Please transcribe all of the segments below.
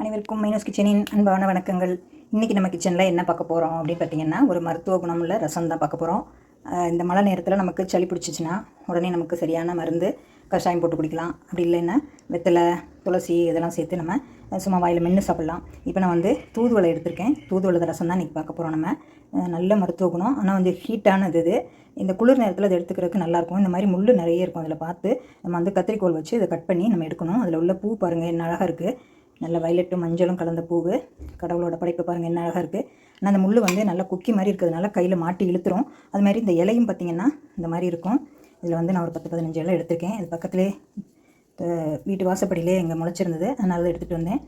அனைவருக்கும் மைனஸ் கிச்சனின் அன்பான வணக்கங்கள். இன்றைக்கி நம்ம கிச்சனில் என்ன பார்க்க போகிறோம் அப்படின்னு பார்த்தீங்கன்னா, ஒரு மருத்துவ குணமுள்ள ரசம் தான் பார்க்க போகிறோம். இந்த மழை நேரத்தில் நமக்கு சளி பிடிச்சிச்சின்னா உடனே நமக்கு சரியான மருந்து கஷாயம் போட்டு குடிக்கலாம். அப்படி இல்லைன்னா வெத்தலை, துளசி இதெல்லாம் சேர்த்து நம்ம சும்மா வாயில் மென்று சாப்பிட்லாம். இப்போ நான் தூதுவளை எடுத்திருக்கேன். தூதுவளை ரசம் தான் இன்றைக்கி பார்க்க போகிறோம். நம்ம நல்ல மருத்துவ குணம், ஆனால் ஹீட்டானது இது. இந்த குளிர் நேரத்தில் அதை எடுத்துக்கிறதுக்கு நல்லாயிருக்கும். இந்த மாதிரி முள் நிறைய இருக்கும். அதில் பார்த்து நம்ம கத்திரிக்கோல் வச்சு இதை கட் பண்ணி நம்ம எடுக்கணும். அதில் உள்ள பூ பாருங்கள் என்ன அழகாக இருக்குது. நல்ல வயலட்டும் மஞ்சளும் கலந்த பூவு. கடவுளோட படைப்பு பாருங்கள் என்ன அழகாக இருக்குது. ஆனால் அந்த முள் நல்லா குக்கி மாதிரி இருக்கிறதுனால கையில் மாட்டி இழுத்துரும். அது மாதிரி இந்த இலையும் பார்த்திங்கன்னா இந்த மாதிரி இருக்கும். இதில் நான் ஒரு 10-15 இலை எடுத்திருக்கேன். இது பக்கத்துலேயே வீட்டு வாசப்படியிலே எங்கே முளைச்சிருந்தது, அதனால தான் எடுத்துகிட்டு வந்தேன்.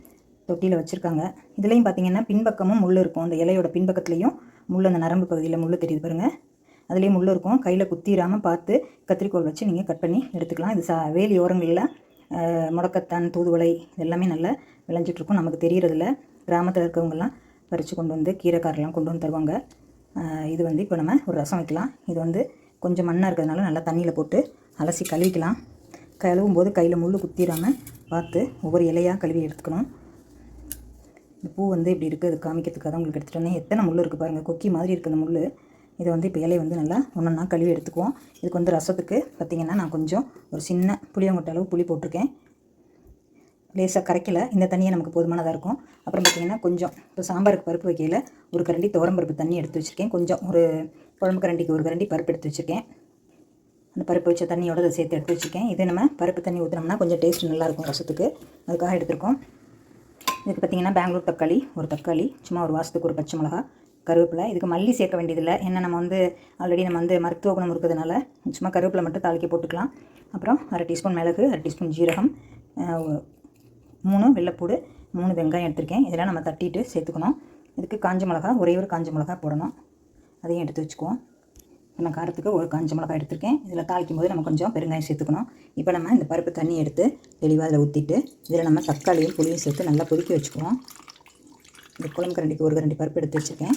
தொட்டியில் வச்சுருக்காங்க. இதுலேயும் பார்த்திங்கன்னா பின்பக்கமும் முள் இருக்கும். அந்த இலையோட பின்பக்கத்துலேயும் முள், அந்த நரம்பு பகுதியில் முள் தெரியுது பாருங்கள். அதுலேயும் முள் இருக்கும். கையில் குத்திராமல் பார்த்து கத்திரிக்கோல் வச்சு நீங்கள் கட் பண்ணி எடுத்துக்கலாம். இது வேலி ஓரங்களில் முடக்கத்தான், தூதுவளை எல்லாமே நல்லா விளைஞ்சிட்ருக்கும். நமக்கு தெரிகிறதில்ல. கிராமத்தில் இருக்கவங்கெல்லாம் பறித்து கொண்டு வந்து கீரைக்காரெலாம் கொண்டு வந்து தருவாங்க. இது இப்போ நம்ம ஒரு ரசம் வைக்கலாம். இது கொஞ்சம் மண்ணாக இருக்கிறதுனால நல்லா தண்ணியில் போட்டு அலசி கழுவிக்கலாம். கழுவும் போது கையில் முள் குத்திராமல் பார்த்து ஒவ்வொரு இலையாக கழுவி எடுத்துக்கணும். இந்த பூ இப்படி இருக்குது, அது காமிக்கிறதுக்காக தான் உங்களுக்கு எடுத்துகிட்டு வந்தேன். எத்தனை முள் இருக்குது பாருங்கள், கொக்கி மாதிரி இருக்குது அந்த முள். இதை இப்போ இலையை நல்லா ஒன்றா கழுவி எடுத்துக்குவோம். இதுக்கு ரசத்துக்கு பார்த்திங்கன்னா நான் கொஞ்சம் ஒரு சின்ன புளியங்கொட்டை அளவு புளி போட்டிருக்கேன். லேசாக கரைக்கலை. இந்த தண்ணியை நமக்கு போதுமானதாக இருக்கும். அப்புறம் பார்த்திங்கன்னா கொஞ்சம் இப்போ சாம்பாருக்கு பருப்பு வைக்கையில் ஒரு கரண்டி துவரம்பருப்பு தண்ணி எடுத்து வச்சுருக்கேன். கொஞ்சம் ஒரு குழம்பு கரண்டிக்கு ஒரு கரண்டி பருப்பு எடுத்து வச்சுருக்கேன். அந்த பருப்பு வச்ச தண்ணியோட அதை சேர்த்து எடுத்து வச்சுருக்கேன். இதே நம்ம பருப்பு தண்ணி ஊற்றினோம்னா கொஞ்சம் டேஸ்ட் நல்லாயிருக்கும் ரசத்துக்கு. அதுக்காக எடுத்துருக்கோம். இதுக்கு பார்த்திங்கன்னா பெங்களூர் தக்காளி, ஒரு தக்காளி, சும்மா ஒரு வாசத்துக்கு ஒரு பச்சை மிளகா, கருவேப்பிலை. இதுக்கு மல்லி சேர்க்க வேண்டியதில்லை. ஏன்னா நம்ம ஆல்ரெடி நம்ம மருத்துவ குணம் இருக்கிறதுனால சும்மா கருவேப்பிலை மட்டும் தாளிக்க போட்டுக்கலாம். அப்புறம் 1/2 டீஸ்பூன் மிளகு, 1/2 டீஸ்பூன் ஜீரகம், 3 வெள்ளைப்பூடு, 3 வெங்காயம் எடுத்திருக்கேன். இதெல்லாம் நம்ம தட்டிட்டு சேர்த்துக்கணும். இதுக்கு காஞ்ச மிளகா, ஒரே ஒரு காஞ்ச மிளகா போடணும். அதையும் எடுத்து வச்சுக்குவோம். நான் காரத்துக்கு ஒரு காஞ்ச மிளகா எடுத்திருக்கேன். இதில் தாளிக்கும் போது நம்ம கொஞ்சம் பெருங்காயம் சேர்த்துக்கணும். இப்போ நம்ம இந்த பருப்பு தண்ணி எடுத்து தெளிவாக அதில் ஊற்றிட்டு இதில் நம்ம தக்காளியும் புளியும் சேர்த்து நல்லா கொதிக்க வச்சுக்குவோம். இந்த குழம்பு கரண்டிக்கு ஒரு கரண்டி பருப்பு எடுத்து வச்சுருக்கேன்.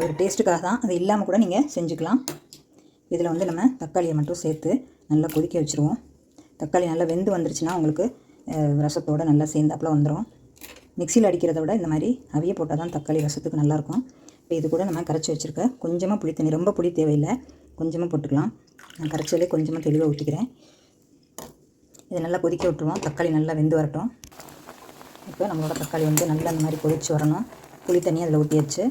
ஒரு டேஸ்ட்டுக்காக தான், அது இல்லாமல் கூட நீங்கள் செஞ்சுக்கலாம். இதில் நம்ம தக்காளியை மட்டும் சேர்த்து நல்லா கொதிக்க வச்சுருவோம். தக்காளி நல்லா வெந்து வந்துருச்சுன்னா உங்களுக்கு ரசத்தோடு நல்லா சேர்ந்தாப்பில் வந்துடும். மிக்சியில் அடிக்கிறத விட இந்த மாதிரி அவிய போட்டால் தான் தக்காளி ரசத்துக்கு நல்லாயிருக்கும். இப்போ இது கூட நம்ம கரைச்சி வச்சுருக்க கொஞ்சமாக புளி தண்ணி, ரொம்ப புளி தேவையில்லை, கொஞ்சமாக போட்டுக்கலாம். நான் கரைச்சாலே கொஞ்சமாக தெளிவாக ஊற்றிக்கிறேன். இதை நல்லா கொதிக்க விட்டுருவோம். தக்காளி நல்லா வெந்து வரட்டும். இப்போ நம்மளோட தக்காளி நல்லா அந்த மாதிரி கொதித்து வரணும். புளி தண்ணி அதில் ஊற்றியாச்சு.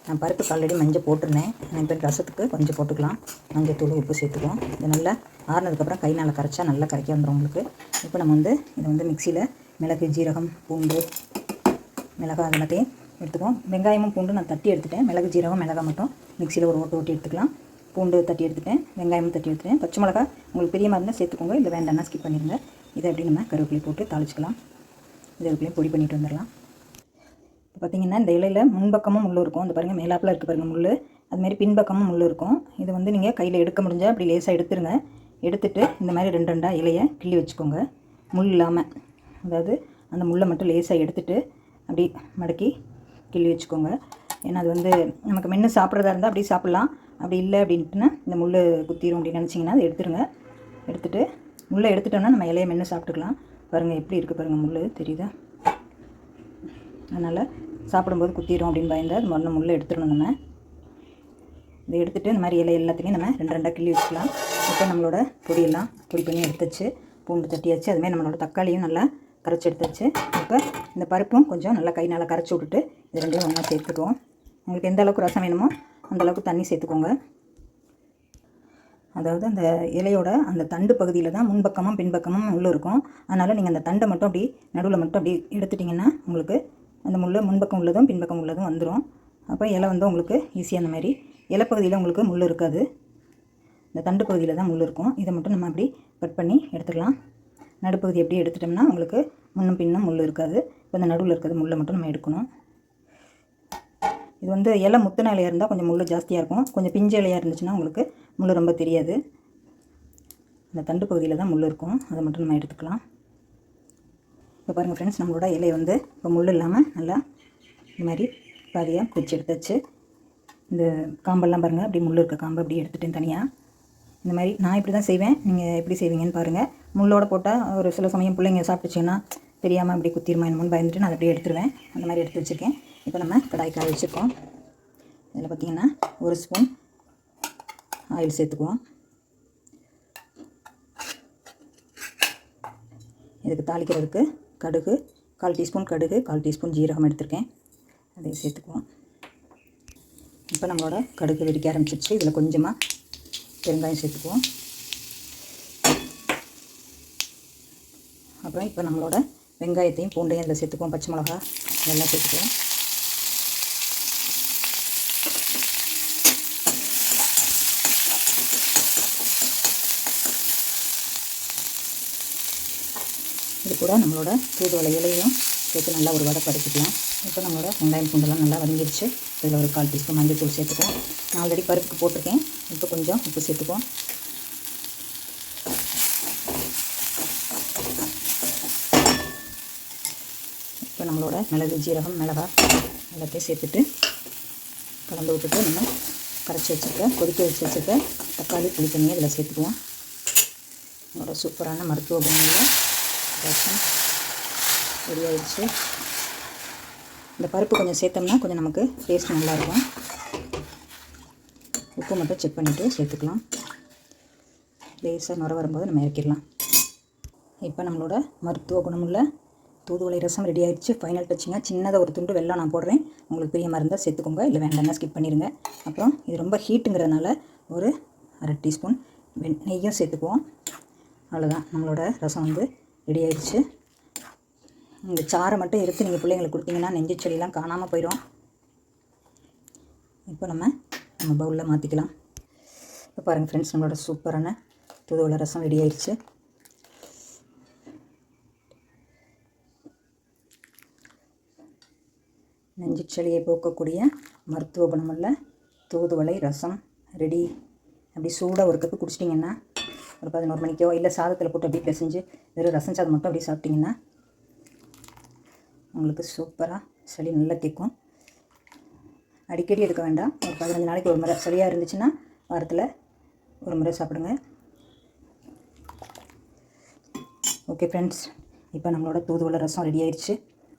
நான் பருப்புக்கு ஆல்ரெடி மஞ்சள் போட்டிருந்தேன். நான் இப்போ ரசத்துக்கு கொஞ்சம் போட்டுக்கலாம். மஞ்சள் தூள், உப்பு சேர்த்துக்குவோம். இது நல்லா ஆறுனதுக்கப்புறம் கை நல்லா கரைச்சா நல்லா கரைக்க வந்துடும் உங்களுக்கு. இப்போ நம்ம இதை மிக்சியில் மிளகு, ஜீரகம், பூண்டு, மிளகாய் அது எல்லாத்தையும் எடுத்துக்குவோம். வெங்காயமும் பூண்டு நான் தட்டி எடுத்துட்டேன். மிளகு, ஜீரகம், மிளகாய் மட்டும் மிக்சியில் ஒரு ஓட்டி எடுத்துக்கலாம். பூண்டு தட்டி எடுத்துட்டேன், வெங்காயமும் தட்டி எடுத்துட்டேன். பச்சை மிளகாய் உங்களுக்கு பெரிய மாதிரி இருந்தால் சேர்த்துக்கோங்க, இல்லை வேண்டாம்னா ஸ்கிப் பண்ணிடுங்க. இதை அப்படி நம்ம கருவேப்பிலை போட்டு தாளிச்சிக்கலாம். இதை அதுக்குள்ளேயும் பொடி பண்ணிட்டு வந்துடலாம். இப்போ பார்த்திங்கன்னா இந்த இலையில் முன்பக்கமும் முள் இருக்கும். அந்த பாருங்கள் மேலாப்பில் இருக்குது பாருங்கள் முள். அதுமாரி பின்பக்கமும் முள் இருக்கும். இது நீங்கள் கையில் எடுக்க முடிஞ்சால் அப்படி லேசாக எடுத்துருங்க. எடுத்துகிட்டு இந்த மாதிரி 2 இலையை கிள்ளி வச்சுக்கோங்க, முள் இல்லாமல். அதாவது அந்த முள்ளை மட்டும் லேசாக எடுத்துகிட்டு அப்படி மடக்கி கிள்ளி வச்சுக்கோங்க. ஏன்னா அது நமக்கு மென்று சாப்பிட்றதா இருந்தால் அப்படி சாப்பிட்லாம். அப்படி இல்லை அப்படின்ட்டுனா இந்த முள் குத்திரும் அப்படின்னு நினச்சிங்கன்னா அதை எடுத்துருங்க. எடுத்துகிட்டு முள்ளை எடுத்துட்டோம்னா நம்ம இலையை மென்று சாப்பிட்டுக்கலாம். பாருங்கள் எப்படி இருக்குது பாருங்கள், முள் தெரியுதா? அதனால் சாப்பிடும்போது குத்திரும் அப்படின்னு பயந்து அது முதல்ல முள்ளை எடுத்துடணும். நம்ம இதை எடுத்துகிட்டு இந்த மாதிரி இலை எல்லாத்தையுமே நம்ம 2 கிள்ளி வச்சுக்கலாம். இப்போ நம்மளோட பொடியெல்லாம் பொடி பண்ணி எடுத்துச்சு. பூண்டு தட்டியாச்சு. அதுமாதிரி நம்மளோட தக்காளியும் நல்லா கரைச்சி எடுத்துச்சு. இப்போ இந்த பருப்பும் கொஞ்சம் நல்லா கை நல்லா கரைச்சி விட்டுட்டு இது 2 ஒன்றா சேர்த்துக்குவோம். உங்களுக்கு எந்த அளவுக்கு ரசம் வேணுமோ அந்தளவுக்கு தண்ணி சேர்த்துக்கோங்க. அதாவது அந்த இலையோட அந்த தண்டு பகுதியில் தான் முன்பக்கமும் பின்பக்கமும் முள் இருக்கும். அதனால் நீங்கள் அந்த தண்டை மட்டும் அப்படி நடுவில் மட்டும் அப்படி எடுத்துட்டிங்கன்னா உங்களுக்கு அந்த முள் முன்பக்கம் உள்ளதும் பின்பக்கம் உள்ளதும் வந்துடும். அப்போ இலை உங்களுக்கு ஈஸியாக அந்த மாதிரி இலைப்பகுதியில் உங்களுக்கு முள் இருக்காது. இந்த தண்டு பகுதியில் தான் முள் இருக்கும். இதை மட்டும் நம்ம அப்படி கட் பண்ணி எடுத்துக்கலாம். நடுப்பகுதி எப்படி எடுத்துட்டோம்னா உங்களுக்கு முன்னும் பின்னும் முள் இருக்காது. இப்போ இந்த நடுவில் இருக்கிறது முள்ளை மட்டும் நம்ம எடுக்கணும். இது இலை முத்தின இலையாக இருந்தால் கொஞ்சம் முள் ஜாஸ்தியாக இருக்கும். கொஞ்சம் பிஞ்சு இலையாக இருந்துச்சுன்னா உங்களுக்கு முள் ரொம்ப தெரியாது. இந்த தண்டு பகுதியில் தான் முள் இருக்கும். அதை மட்டும் நம்ம எடுத்துக்கலாம். இப்போ பாருங்கள் ஃப்ரெண்ட்ஸ், நம்மளோட இலை இப்போ முள் இல்லாமல் நல்லா இந்த மாதிரி பாதியாக குறித்து எடுத்தாச்சு. இந்த காம்பெல்லாம் பாருங்கள், அப்படி முள் இருக்க காம்பை அப்படி எடுத்துகிட்டேன் தனியாக. இந்த மாதிரி நான் இப்படி தான் செய்வேன். நீங்கள் எப்படி செய்வீங்கன்னு பாருங்கள். முள்ளோடு போட்டால் ஒரு சில சமயம் பிள்ளைங்க சாப்பிட்டுச்சிங்கன்னா தெரியாமல் அப்படி குத்திருமா என்னமோன்னு பயந்துட்டு நான் அப்படியே எடுத்துருவேன். அந்த மாதிரி எடுத்து வச்சுருக்கேன். இப்போ நம்ம கடாய் காய வச்சுருக்கோம். இதில் பார்த்திங்கன்னா 1 ஸ்பூன் ஆயில் சேர்த்துக்குவோம். இதுக்கு தாளிக்கிறதுக்கு கடுகு 1/4 டீஸ்பூன் கடுகு, 1/4 டீஸ்பூன் ஜீரகம் எடுத்திருக்கேன். அதையும் சேர்த்துக்குவோம். இப்போ நம்மளோட கடுகு வெடிக்க ஆரம்பிச்சிருச்சு. இதில் கொஞ்சமாக பெருங்காயம் சேர்த்துக்குவோம். அப்புறம் இப்போ நம்மளோட வெங்காயத்தையும் பூண்டையும் இதில் சேர்த்துக்குவோம். பச்சை மிளகா இதெல்லாம் சேர்த்துக்குவோம். இது கூட நம்மளோட தூதுவளை இலையும் சேர்த்து நல்லா ஒரு வடை படுத்திக்கலாம். இப்போ நம்மளோட வெங்காயம் பூண்டெல்லாம் நல்லா வதங்கிடுச்சு. இதில் ஒரு 1/4 டீஸ்பூன் மஞ்சள் சேர்த்துக்குவோம். நான் ஆல்ரெடி பருப்புக்கு போட்டிருக்கேன். இப்போ கொஞ்சம் உப்பு சேர்த்துக்குவோம். இப்போ நம்மளோட மிளகு, ஜீரகம், மிளகாய் எல்லாத்தையும் சேர்த்துட்டு கலந்து விட்டுட்டு நம்ம கரைச்சி கொதிக்க வச்சுருக்க தக்காளி புளி தண்ணியை இதில் சேர்த்துக்குவோம். நம்மளோட சூப்பரான மருத்துவ குணமுள்ள ரசம் ரெடி ஆயிடுச்சு. இந்த பருப்பு கொஞ்சம் சேர்த்தோம்னா கொஞ்சம் நமக்கு டேஸ்ட் நல்லாயிருக்கும். உப்பு மட்டும் செக் பண்ணிவிட்டு சேர்த்துக்கலாம். லேசாக நுர வரும்போது நம்ம இறக்கிடலாம். இப்போ நம்மளோட மருத்துவ குணமுள்ள தூதுவளை ரசம் ரெடி ஆகிடுச்சு. ஃபைனல் டச்சிங்காக சின்னதாக ஒரு துண்டு வெல்லம் நான் போடுறேன். உங்களுக்கு பிரியமாக இருந்தால் சேர்த்துக்கோங்க, இல்லை வேண்டாம்னா ஸ்கிப் பண்ணிடுங்க. அப்புறம் இது ரொம்ப ஹீட்டுங்கிறதுனால ஒரு 1/2 டீஸ்பூன் நெய்யும் சேர்த்துக்குவோம். அவ்வளோதான், நம்மளோட ரசம் வந்து ரெடி ஆகிடுச்சு. இந்த சாறை மட்டும் எடுத்து நீங்கள் பிள்ளைங்களுக்கு கொடுத்தீங்கன்னா நெஞ்சு சளியெல்லாம் காணாமல் போயிடும். இப்போ நம்ம பவுலில் மாற்றிக்கலாம். இப்போ பாருங்கள் ஃப்ரெண்ட்ஸ், நம்மளோட சூப்பரான தூதுவளை ரசம் ரெடி ஆகிடுச்சு. நெஞ்சு சளியை போக்கக்கூடிய மருத்துவ குணமுள்ள தூதுவளை ரசம் ரெடி. அப்படி சூடாக ஒரு கப்பு குடிச்சிட்டிங்கன்னா ஒரு 11 மணிக்கோ இல்லை சாதத்தில் போட்டு அப்படியே பிசைஞ்சு வெறும் ரசம் சாதம் மட்டும் அப்படியே சாப்பிட்டிங்கன்னா உங்களுக்கு சூப்பராக சளி நல்லா கேட்கும். அடிக்கடி எடுக்க வேண்டாம். ஒரு 15 நாளைக்கு ஒரு முறை, சளியாக இருந்துச்சுன்னா வாரத்தில் ஒரு முறை சாப்பிடுங்க. ஓகே ஃப்ரெண்ட்ஸ், இப்போ நம்மளோட தூதுவளை ரசம் ரெடி ஆயிடுச்சு.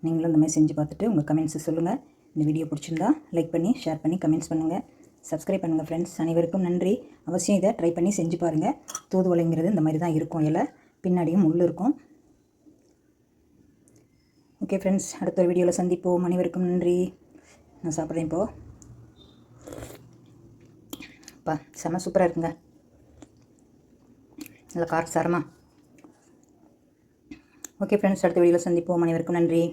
நீங்களும் இந்த மாதிரி செஞ்சு பார்த்துட்டு உங்கள் கமெண்ட்ஸை சொல்லுங்கள். இந்த வீடியோ பிடிச்சிருந்தா லைக் பண்ணி ஷேர் பண்ணி கமெண்ட்ஸ் பண்ணுங்கள். சப்ஸ்கிரைப் பண்ணுங்கள் ஃப்ரெண்ட்ஸ். அனைவருக்கும் நன்றி. அவசியம் இதை ட்ரை பண்ணி செஞ்சு பாருங்கள். தூதுவளைங்கிறது இந்த மாதிரி தான் இருக்கும். இலை பின்னாடியும் முள் இருக்கும். ஓகே ஃப்ரெண்ட்ஸ், அடுத்த ஒரு வீடியோவில் சந்திப்போம். அனைவருக்கும் நன்றி. நான் சாப்பிட்றேன் இப்போது. செம்ம சூப்பராக இருக்குங்க. நல்லா காரசாரமாக. ஓகே ஃப்ரெண்ட்ஸ், அடுத்த வீடியோவில் சந்திப்போம். அனைவருக்கும் நன்றி.